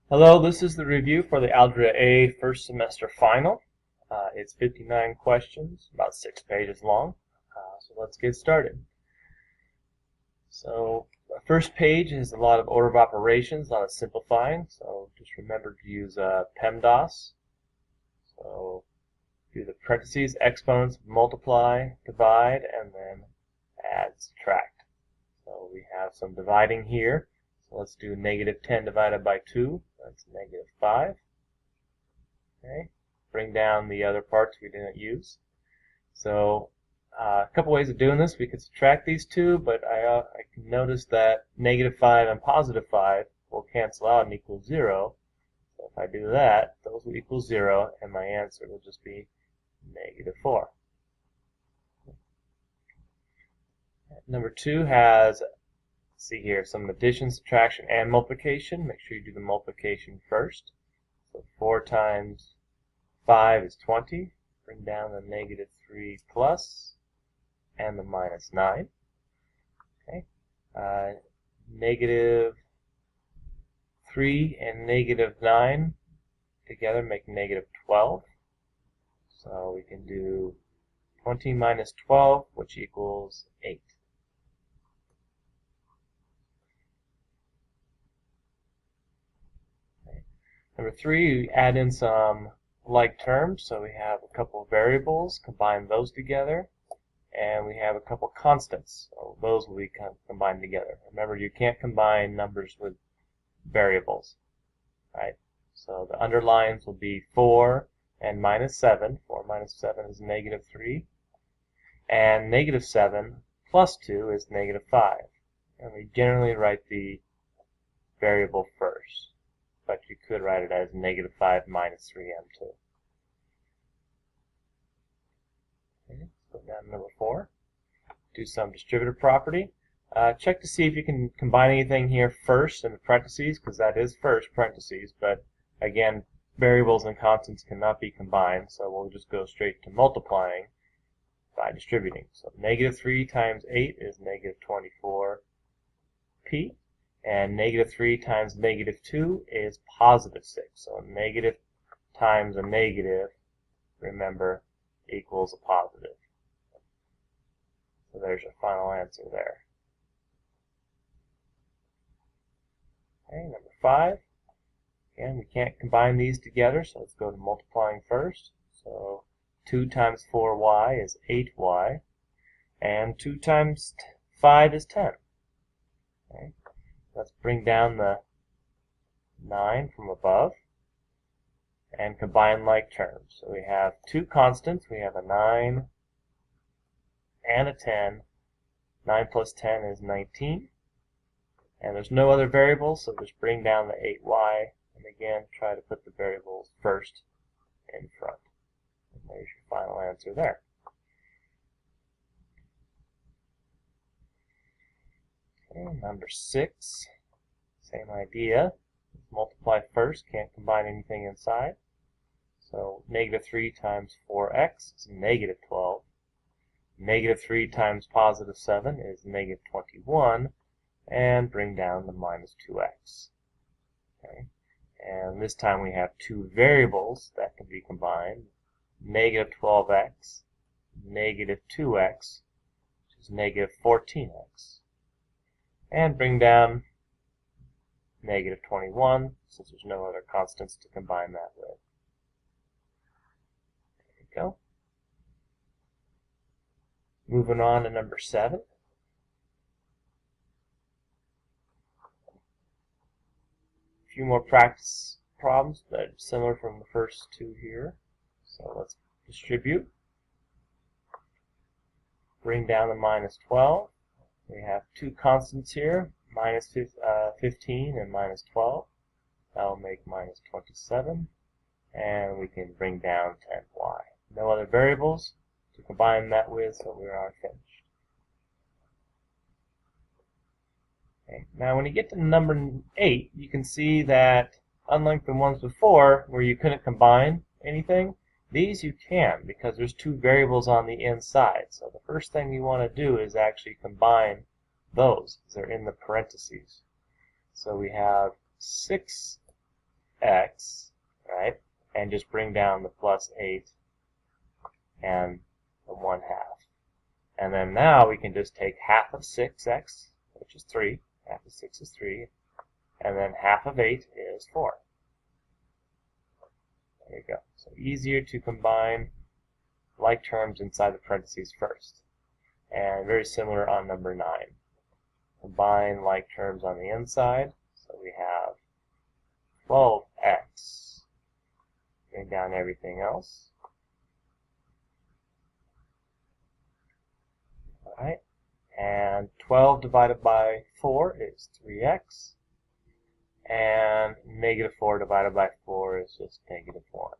Hello, this is the review for the Algebra A first semester final. It's 59 questions, about 6 pages long. So let's get started. So the first page is a lot of order of operations, a lot of simplifying. So just remember to use PEMDAS. So do the parentheses, exponents, multiply, divide, and then add, subtract. So we have some dividing here. So let's do negative 10 divided by 2. That's negative 5. Okay. Bring down the other parts we didn't use. So a couple ways of doing this. We could subtract these two, but I can notice that negative 5 and positive 5 will cancel out and equal 0. So if I do that, those will equal 0, and my answer will just be negative 4. Number 2 has, see here, some addition, subtraction, and multiplication. Make sure you do the multiplication first. So 4 times 5 is 20. Bring down the negative 3 plus and the minus 9. Okay. Negative 3 and negative 9 together make negative 12. So we can do 20 minus 12, which equals 8. Okay. Number 3, we add in some like terms. So we have a couple of variables, combine those together, and we have a couple constants. So those will be combined together. Remember, you can't combine numbers with variables, right? So the underlines will be 4 and minus 7. 4 minus 7 is negative 3. And negative 7 plus 2 is negative 5. And we generally write the variable first, but you could write it as negative 5 minus 3m2. Okay, let's go down to number 4. Do some distributive property. Check to see if you can combine anything here first in the parentheses, because that is first parentheses, but again, variables and constants cannot be combined, so we'll just go straight to multiplying by distributing. So negative 3 times 8 is negative 24p, and negative 3 times negative 2 is positive 6. So negative times a negative, remember, equals a positive. So there's your final answer there. Okay, number 5. Again, we can't combine these together, so let's go to multiplying first. So 2 times 4y is 8y, and 2 times 5 is 10. Okay. Let's bring down the 9 from above and combine like terms. So we have two constants. We have a 9 and a 10. 9 plus 10 is 19. And there's no other variables, so just bring down the 8y, and again, try to put the variables first in front. And there's your final answer there. Okay, number 6, same idea. Multiply first, can't combine anything inside. So negative 3 times 4x is negative 12. Negative 3 times positive 7 is negative 21. And bring down the minus 2x. Okay. And this time we have two variables that can be combined. Negative 12x, negative 2x, which is negative 14x. And bring down negative 21, since there's no other constants to combine that with. There you go. Moving on to number 7. A few more practice problems that are similar from the first two here. So let's distribute. Bring down the minus 12. We have two constants here, minus 15 and minus 12. That will make minus 27. And we can bring down 10y. No other variables to combine that with, so we are finished. Okay. Now when you get to number 8, you can see that unlike the ones before where you couldn't combine anything, these you can, because there's two variables on the inside. So the first thing you want to do is actually combine those, because they're in the parentheses. So we have 6 x, right? And just bring down the plus 8 and the 1/2. And then now we can just take half of 6x, which is 3. Half of 6 is 3. And then half of 8 is 4. There you go. So easier to combine like terms inside the parentheses first. And very similar on number 9. Combine like terms on the inside. So we have 12x. Bring down everything else. Alright. And 12 divided by 4 is 3x. And negative 4 divided by 4 is just negative 1.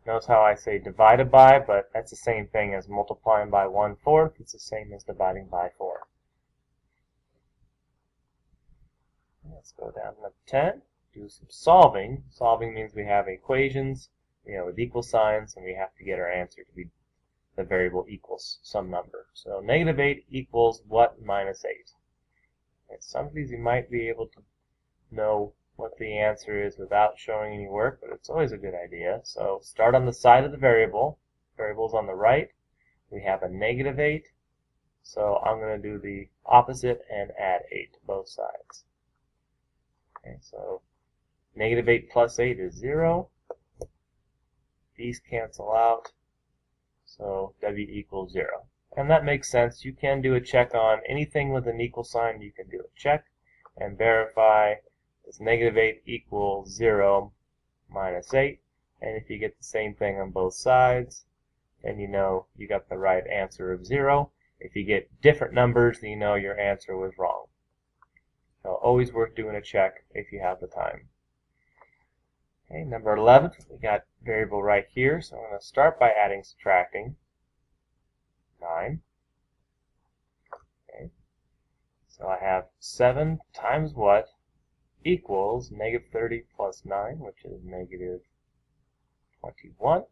Notice how I say divided by, but that's the same thing as multiplying by 1/4. It's the same as dividing by 4. Let's go down to number 10. Do some solving. Solving means we have equations, with equal signs, and we have to get our answer to be the variable equals some number. So negative 8 equals what minus 8? And some of these you might be able to know what the answer is without showing any work, but it's always a good idea. So start on the side of the variable. Variable's on the right. We have a negative 8. So I'm going to do the opposite and add 8 to both sides. Okay, so negative 8 plus 8 is 0. These cancel out. So W equals 0. And that makes sense. You can do a check on anything with an equal sign. You can do a check and verify is negative 8 equals 0 minus 8. And if you get the same thing on both sides, then you know you got the right answer of 0. If you get different numbers, then you know your answer was wrong. So always worth doing a check if you have the time. Okay, number 11, we got variable right here. So I'm going to start by adding, subtracting 9. Okay. So I have 7 times what equals negative 30 plus 9, which is negative 21.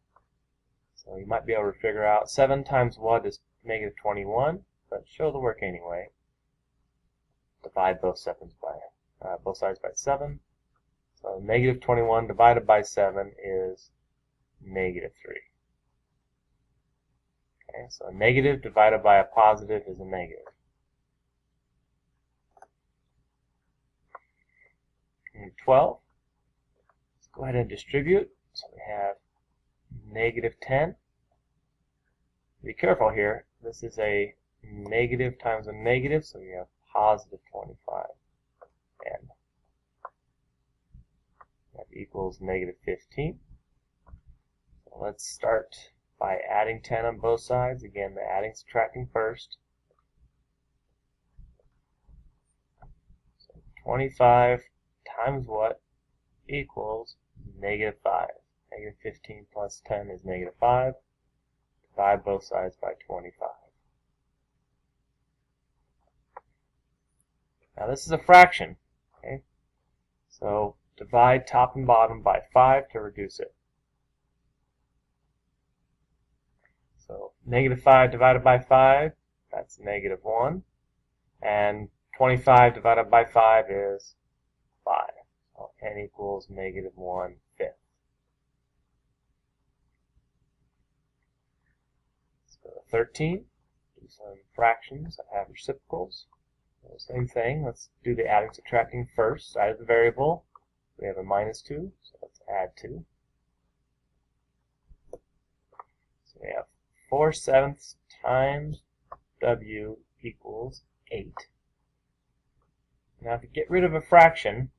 So you might be able to figure out 7 times what is negative 21, but show the work anyway. Divide both sides by 7. So negative 21 divided by 7 is negative 3. Okay, so a negative divided by a positive is a negative. And 12. Let's go ahead and distribute. So we have negative 10. Be careful here. This is a negative times a negative, so we have positive 25. And that equals negative 15. So let's start by adding 10 on both sides. Again, the adding, subtracting first. So 25 times what equals negative 5. Negative 15 plus 10 is negative 5. Divide both sides by 25. Now this is a fraction. Okay? So divide top and bottom by 5 to reduce it. So negative 5 divided by 5, that's negative 1. And 25 divided by 5 is 5. So n equals negative 1/5. Let's go to 13. Do some fractions that have reciprocals. So same thing. Let's do the adding, subtracting first. Side of the variable. We have a minus 2, so let's add 2. So we have 4/7 times W equals 8. Now if you get rid of a fraction,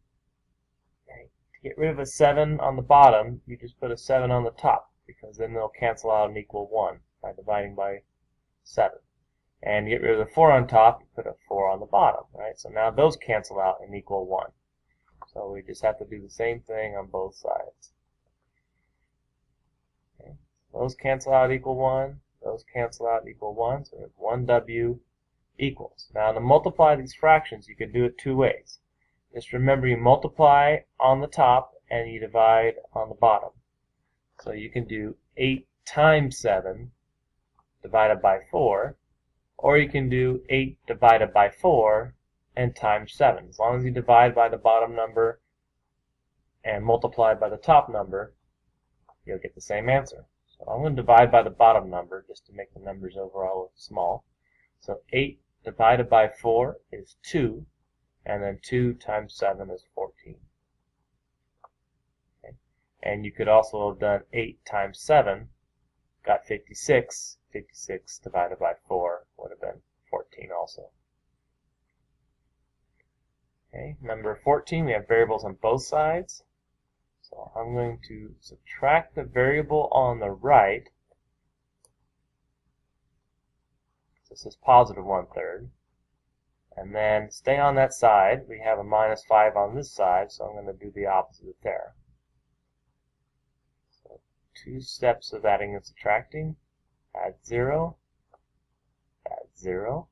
okay, to get rid of a 7 on the bottom, you just put a 7 on the top, because then they'll cancel out and equal 1 by dividing by 7. And to get rid of the 4 on top, you put a 4 on the bottom, right? So now those cancel out and equal 1. So we just have to do the same thing on both sides. Okay. Those cancel out equal 1. Those cancel out equal 1. So we have 1W equals. Now to multiply these fractions, you can do it two ways. Just remember you multiply on the top and you divide on the bottom. So you can do 8 times 7 divided by 4. Or you can do 8 divided by 4 and times 7. As long as you divide by the bottom number, and multiply by the top number, you'll get the same answer. So I'm going to divide by the bottom number just to make the numbers overall small. So 8 divided by 4 is 2, and then 2 times 7 is 14. Okay. And you could also have done 8 times 7, got 56. 56 divided by 4 would have been 14 also. Okay, number 14, we have variables on both sides. So I'm going to subtract the variable on the right. This is positive 1/3. And then stay on that side. We have a minus 5 on this side, so I'm going to do the opposite there. So 2 steps of adding and subtracting. Add 0. Add 0.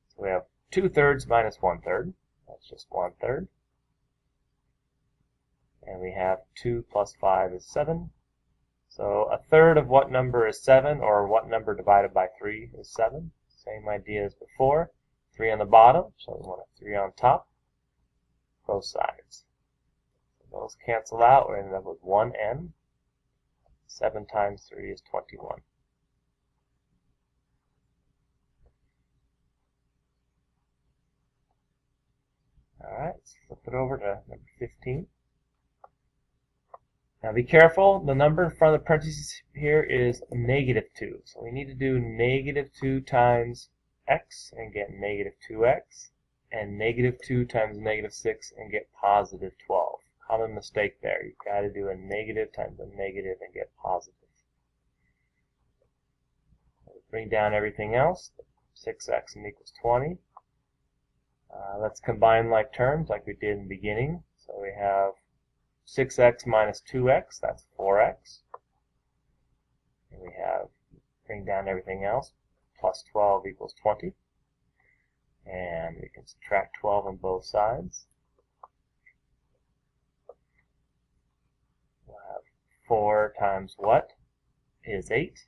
So we have 2/3 minus 1/3. That's just 1/3. And we have 2 plus 5 is 7. So 1/3 of what number is 7, or what number divided by 3 is 7? Same idea as before. 3 on the bottom, so we want a 3 on top. Both sides. So those cancel out. We end up with 1n. 7 times 3 is 21. Alright, let's flip it over to number 15. Now be careful, the number in front of the parentheses here is -2. So we need to do -2 times x and get -2x, and -2 times -6 and get +12. Common mistake there. You've got to do a negative times a negative and get positive. Bring down everything else. 6x equals 20. Let's combine like terms like we did in the beginning. So we have 6x minus 2x, that's 4x. And we have, bring down everything else, plus 12 equals 20. And we can subtract 12 on both sides. We'll have 4 times what is 8.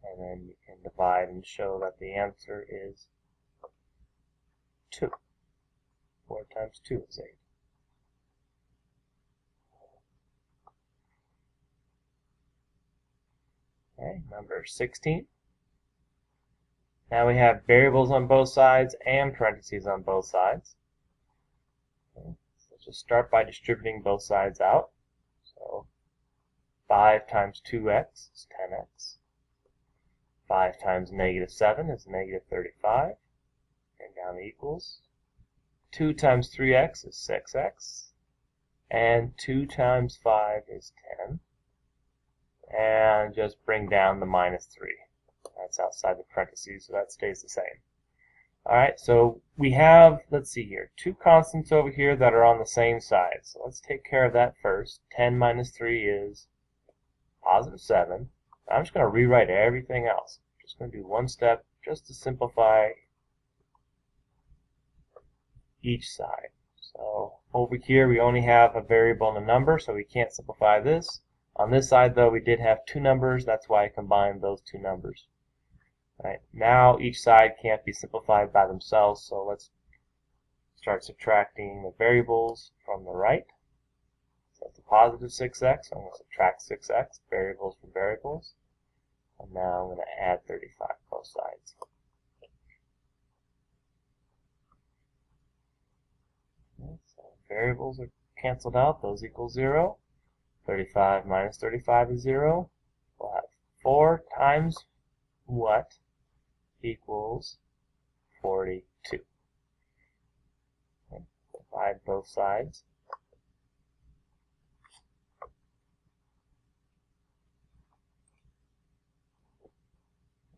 And then you can divide and show that the answer is 2. 4 times 2 is 8. Okay, number 16. Now we have variables on both sides and parentheses on both sides. Okay, so let's just start by distributing both sides out. So 5 times 2x is 10x. 5 times -7 is -35. And down the equals. 2 times 3x is 6x. And 2 times 5 is 10. And just bring down the -3. That's outside the parentheses, so that stays the same. Alright, so we have, let's see here, 2 constants over here that are on the same side. So let's take care of that first. 10 minus 3 is +7. I'm just going to rewrite everything else. I'm just going to do one step just to simplify each side. So over here we only have a variable and a number, so we can't simplify this. On this side, though, we did have 2 numbers. That's why I combined those 2 numbers. All right, now each side can't be simplified by themselves, so let's start subtracting the variables from the right. So it's a positive 6x. I'm going to subtract 6x, variables from variables. And now I'm going to add 35 both sides. Okay, so variables are canceled out. Those equal 0. 35 minus 35 is 0. We'll have 4 times what equals 42. Okay, divide both sides.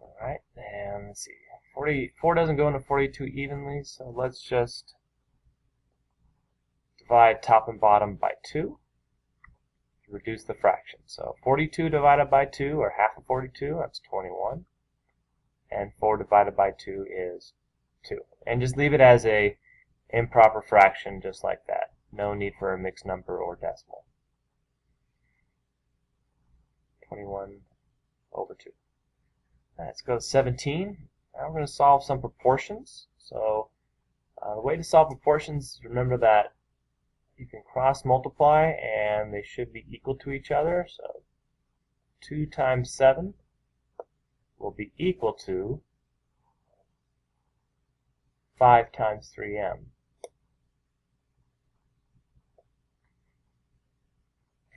Alright, and let's see. 44 doesn't go into 42 evenly, so let's just divide top and bottom by 2. Reduce the fraction. So 42 divided by 2, or half of 42, that's 21. And 4 divided by 2 is 2. And just leave it as a improper fraction just like that. No need for a mixed number or decimal. 21 over 2. Let's go to 17. Now we're going to solve some proportions. So the way to solve proportions, remember that you can cross multiply and they should be equal to each other. So 2 times 7 will be equal to 5 times 3m.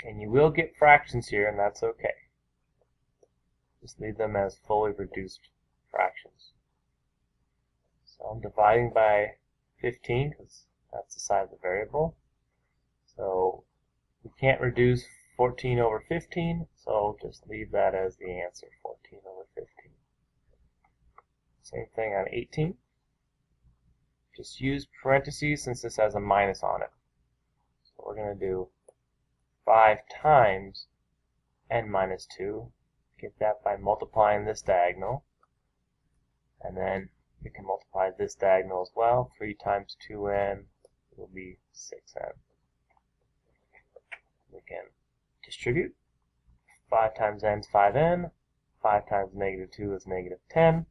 And you will get fractions here, and that's okay. Just leave them as fully reduced fractions. So I'm dividing by 15 because that's the size of the variable. So we can't reduce 14 over 15, so just leave that as the answer, 14 over 15. Same thing on 18. Just use parentheses since this has a minus on it. So we're going to do 5 times n minus 2. Get that by multiplying this diagonal. And then we can multiply this diagonal as well. 3 times 2n will be 6n. We can distribute. 5 times n is 5n. 5 times negative 2 is negative 10.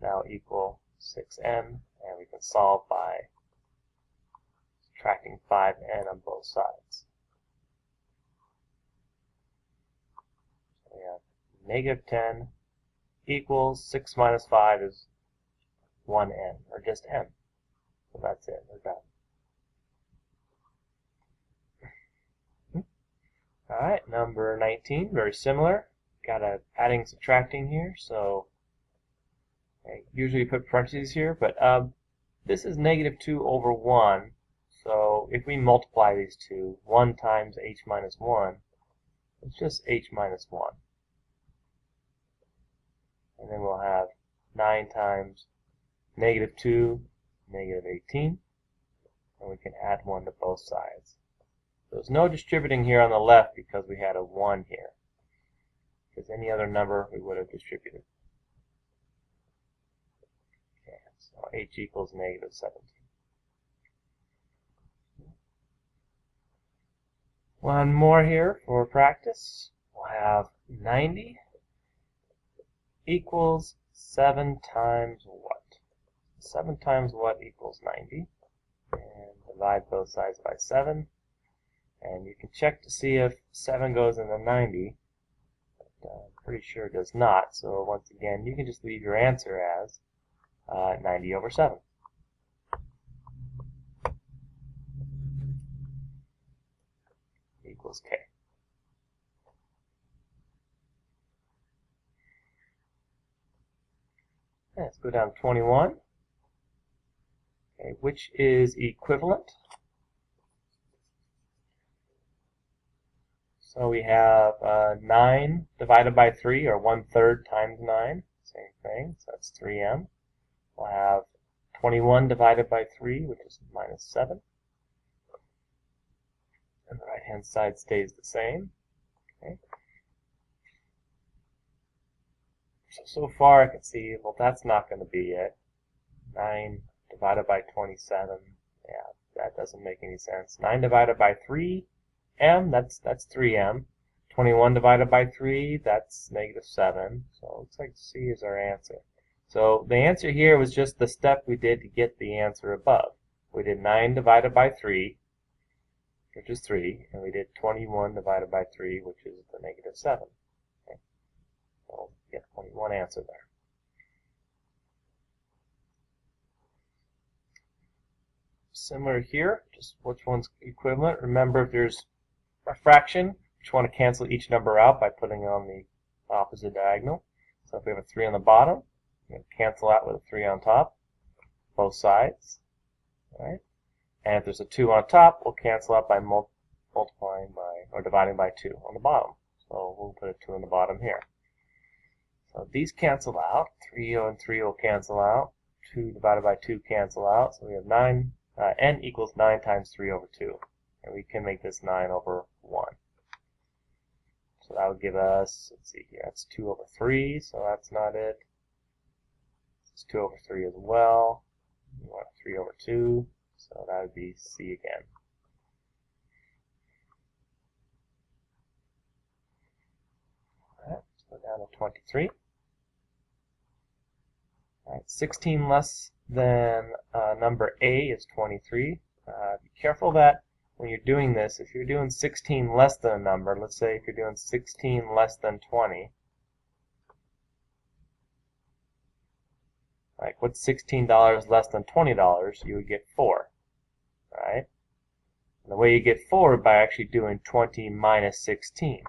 Now equal 6n. And we can solve by subtracting 5n on both sides. So we have negative 10 equals 6 minus 5 is 1n, or just n. So that's it. We're done. Alright, number 19, very similar. Got a adding and subtracting here, so I usually put parentheses here, but this is negative 2 over 1, so if we multiply these two, 1 times h minus 1, it's just h minus 1. And then we'll have 9 times negative 2, negative 18, and we can add 1 to both sides. There's no distributing here on the left because we had a 1 here. Because any other number we would have distributed. Okay, so h equals negative 17. One more here for practice. We'll have 90 equals 7 times what? 7 times what equals 90? And divide both sides by 7. And you can check to see if 7 goes into 90. But I'm pretty sure it does not. So once again, you can just leave your answer as 90 over 7. Equals k. Let's go down to 21. Okay, which is equivalent? So we have 9 divided by 3, or 1/3 times 9. Same thing, so that's 3m. We'll have 21 divided by 3, which is minus 7. And the right-hand side stays the same. Okay. So far I can see, well, that's not going to be it. 9 divided by 27, yeah, that doesn't make any sense. 9 divided by 3m, that's 3m. 21 divided by 3, that's negative 7. So it looks like C is our answer. So the answer here was just the step we did to get the answer above. We did 9 divided by 3, which is 3, and we did 21 divided by 3, which is the negative 7. Okay. So we get 21 answer there. Similar here, just which one's equivalent. Remember, if there's a fraction, you want to cancel each number out by putting it on the opposite diagonal. So if we have a 3 on the bottom, we're going to cancel out with a 3 on top, both sides. Right? And if there's a 2 on top, we'll cancel out by multiplying by, or dividing by 2 on the bottom. So we'll put a 2 on the bottom here. So these cancel out. 3 and 3 will cancel out. 2 divided by 2 cancel out. So we have 9. N equals 9 times 3 over 2. And we can make this 9 over 1. So that would give us, let's see here, that's 2 over 3, so that's not it. It's 2 over 3 as well. We want 3 over 2, so that would be C again. Alright, let's go down to 23. Alright, 16 less than number A is 23. Be careful that when you're doing this, if you're doing 16 less than a number, let's say if you're doing 16 less than 20, like what's $16 less than $20? You would get 4, right? And the way you get 4 by actually doing 20 minus 16.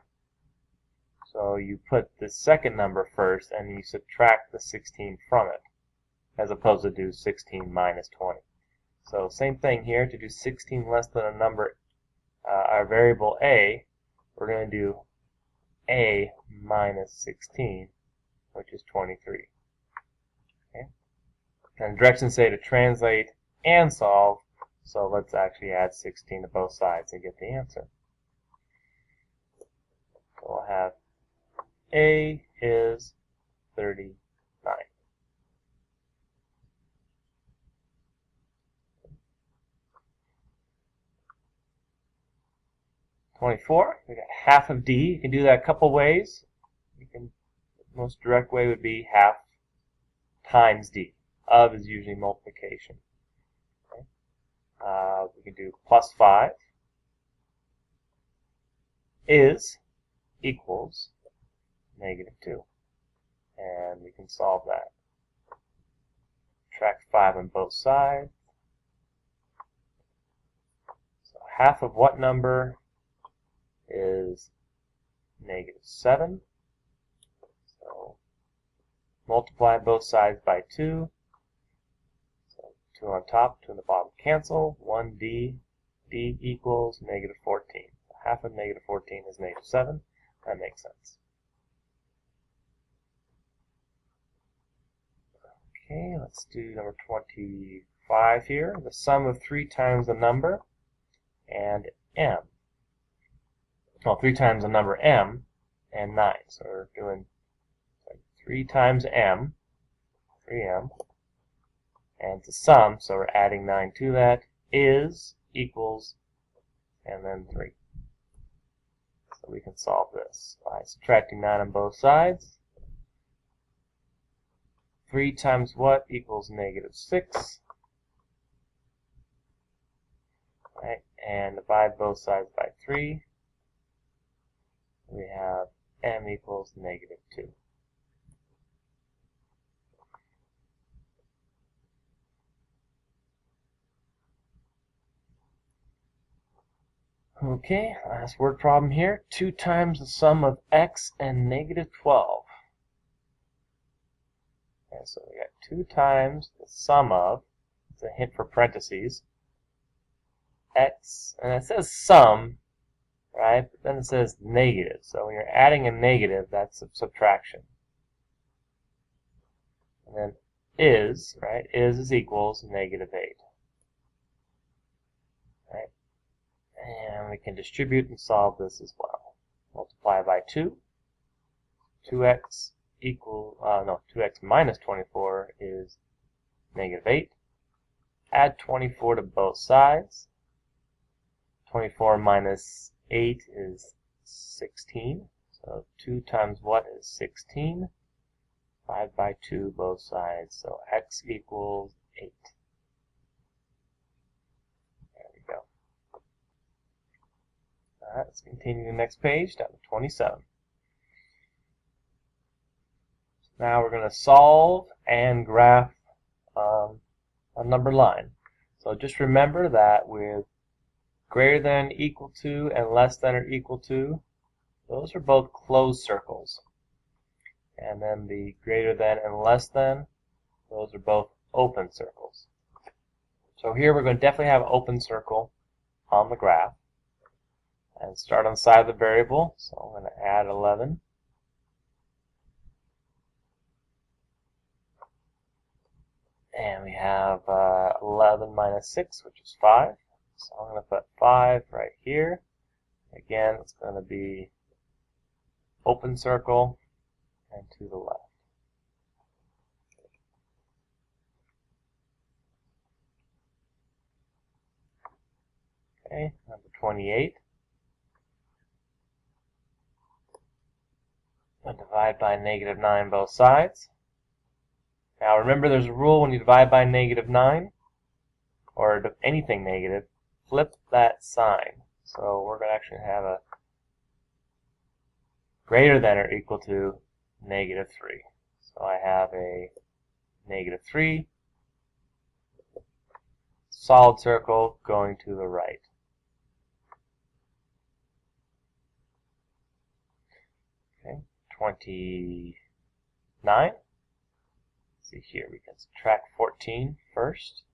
So you put the second number first and you subtract the 16 from it, as opposed to do 16 minus 20. So same thing here. To do 16 less than a number, our variable a, we're going to do a minus 16, which is 23. Okay? And directions say to translate and solve, so let's actually add 16 to both sides and get the answer. So we'll have a is 39. 24, we got half of d. You can do that a couple ways. The most direct way would be half times d. Of is usually multiplication. Okay. We can do plus 5 is equals negative 2. And we can solve that. Subtract 5 on both sides. So half of what number is negative 7. So multiply both sides by 2. So 2 on top, 2 on the bottom cancel. 1d, d equals negative 14. So half of negative 14 is negative 7. That makes sense. Okay, let's do number 25 here. The sum of 3 times the number and m. Well, 3 times the number m and 9. So we're doing 3 times m, 3m, and the sum, so we're adding 9 to that, is equals, and then 3. So we can solve this by subtracting 9 on both sides. 3 times what equals negative 6. Right, and divide both sides by 3. We have m equals negative 2. Okay, last word problem here. 2 times the sum of x and negative 12. And so we got 2 times the sum of, it's a hint for parentheses, x, and it says sum, right? But then it says negative. So when you're adding a negative, that's a subtraction. And then is, right? Is equals negative 8. Right? And we can distribute and solve this as well. Multiply by 2. 2x equal, 2x minus 24 is negative 8. Add 24 to both sides. 24 minus 8 is 16. So 2 times what is 16? 5 by 2 both sides. So x equals 8. There we go. Alright, let's continue to the next page, down to 27. Now we're going to solve and graph a number line. So just remember that with greater than, equal to, and less than or equal to, those are both closed circles. And then the greater than and less than, those are both open circles. So here we're going to definitely have an open circle on the graph. And start on the side of the variable. So I'm going to add 11. And we have 11 minus 6, which is 5. So I'm going to put 5 right here. Again, it's going to be open circle and to the left. Okay, number 28. And divide by negative 9 both sides. Now remember, there's a rule when you divide by negative 9. or anything negative, flip that sign. So we're going to actually have a greater than or equal to negative 3. So I have a negative 3, solid circle going to the right. Okay, 29. Let's see here, we can subtract 14 first.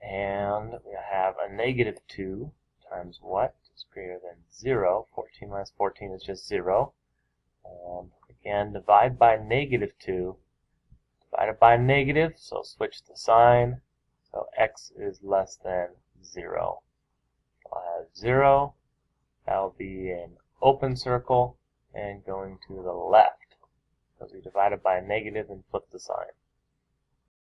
And we have a negative 2 times what is greater than 0. 14 minus 14 is just 0. And again, divide by negative 2. Divided by negative, so switch the sign. So x is less than 0. I'll have 0. That will be an open circle and going to the left, because we divided by a negative and flipped the sign.